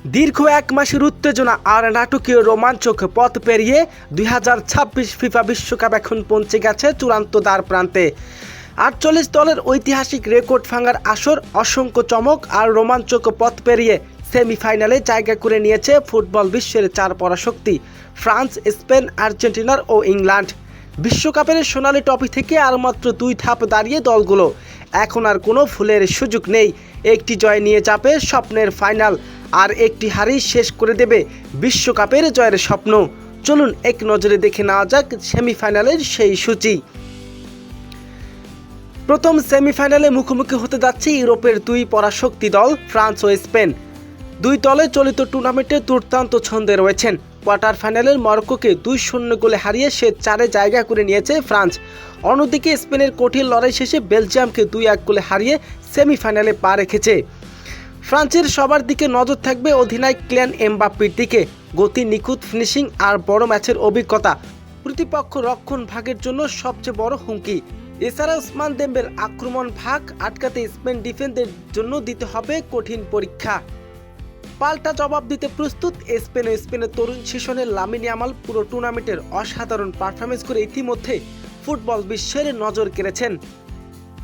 দীর্ঘ এক মাসের উত্তেজনা আর নাটকীয় রোমাঞ্চক পথ পেরিয়ে 2026 ফিফা বিশ্বকাপ এখন পৌঁছে গেছে চূড়ান্ত দ্বার প্রান্তে। 48 দলের ঐতিহাসিক রেকর্ড ভাঙার আসর, অসংখ্য চমক আর রোমাঞ্চক পথ পেরিয়ে সেমিফাইনালে জায়গা করে নিয়েছে ফুটবল বিশ্বের চার পরাশক্তি ফ্রান্স, স্পেন, আর্জেন্টিনা ও ইংল্যান্ড। বিশ্বকাপের সোনালি ট্রফি থেকে আর মাত্র 2 ধাপ দাঁড়িয়ে দলগুলো। এখন আর কোনো ভুলের সুযোগ নেই। একটি জয় নিয়ে যাবে স্বপ্নের ফাইনাল, আর একটি হারই শেষ করে দেবে বিশ্বকাপের জয়ের স্বপ্ন। চলুন এক নজরে দেখে নেওয়া যাক সেমিফাইনালের সেই সূচি। প্রথম সেমিফাইনালে মুখোমুখি হতে যাচ্ছে ইউরোপের দুই পরাশক্তি দল ফ্রান্স ও স্পেন। দুই দলে চলিত টুর্নামেন্টে দুর্দান্ত ছন্দে রয়েছেন। কোয়ার্টার ফাইনালের মরক্কোকে 2-0 গোলে হারিয়ে সে 4-এ জায়গা করে নিয়েছে ফ্রান্স। অন্যদিকে স্পেনের কঠিন লড়াই শেষে বেলজিয়ামকে 2-1 গোলে হারিয়ে সেমিফাইনালে পা রেখেছে। ফ্রান্সের সবার দিকে নজর থাকবে অধিনায়ক কিলিয়ান এমবাপ্পের দিকে। গতি, নিখুঁত ফিনিশিং আর বড় ম্যাচের অভিজ্ঞতা প্রতিপক্ষ রক্ষণ ভাগের জন্য সবচেয়ে বড় হুমকি। এছাড়া ওসমান দেম্বেলের আক্রমণ ভাগ আটকাতে স্পেন ডিফেন্সের জন্য দিতে হবে কঠিন পরীক্ষা। পাল্টা জবাব দিতে প্রস্তুত স্পেন ও স্পেনের তরুণ সেশনের লামিন ইয়ামাল পুরো টুর্নামেন্টের অসাধারণ পারফরমেন্স করে ইতিমধ্যে ফুটবল বিশ্বের নজর কেড়েছেন।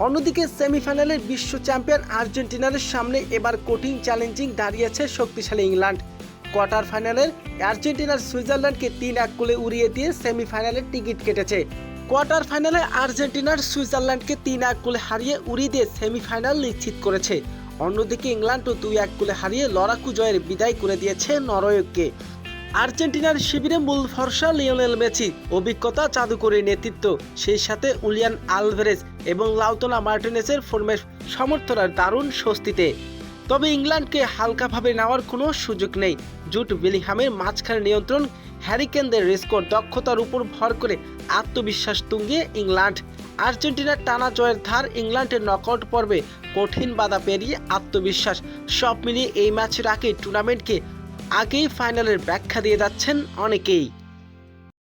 অন্যদিকে সেমিফাইনালের বিশ্ব চ্যাম্পিয়ন আর্জেন্টিনার সামনে এবার কঠিন চ্যালেঞ্জিং দাঁড়িয়েছে শক্তিশালী ইংল্যান্ড। কোয়ার্টার ফাইনালের আর্জেন্টিনার সুইজারল্যান্ডকে 3-1 গোলে উড়িয়ে দিয়ে সেমিফাইনালের টিকিট কেটেছে। কোয়ার্টার ফাইনালে আর্জেন্টিনার সুইজারল্যান্ডকে 3-1 গোলে হারিয়ে উড়িয়ে দিয়ে সেমিফাইনাল নিশ্চিত করেছে। অন্যদিকে ইংল্যান্ডও 2-1 গোলে হারিয়ে লড়াকু জয়ের বিদায় করে দিয়েছে নরওয়েকে। আর্জেন্টিনার শিবিরে মূল ভরসা লিওনেল মেসি, অভিজ্ঞতা, জাদুকরী নেতৃত্ব, সেই সাথে উলিয়ান আলভারেজ এবং লাউতারো মার্টিনেজের ফর্মের সমর্থকরা দারুণ স্বস্তিতে। তবে ইংল্যান্ডকে হালকাভাবে নেওয়ার কোনো সুযোগ নেই। জুট বেলিংহামের মাঝখানে নিয়ন্ত্রণ, হ্যারি কেনের রেসকোর দক্ষতার উপর ভর করে আত্মবিশ্বাস তুঙ্গে ইংল্যান্ড। আর্জেন্টিনার টানা জয়ের ধার, ইংল্যান্ডের নকআউট পর্বে কঠিন বাধা পেরিয়ে আত্মবিশ্বাস, সব মিলিয়ে এই ম্যাচের আগে টুর্নামেন্টকে আগেই ফাইনালের ব্যাখ্যা দিয়ে যাচ্ছেন অনেকেই।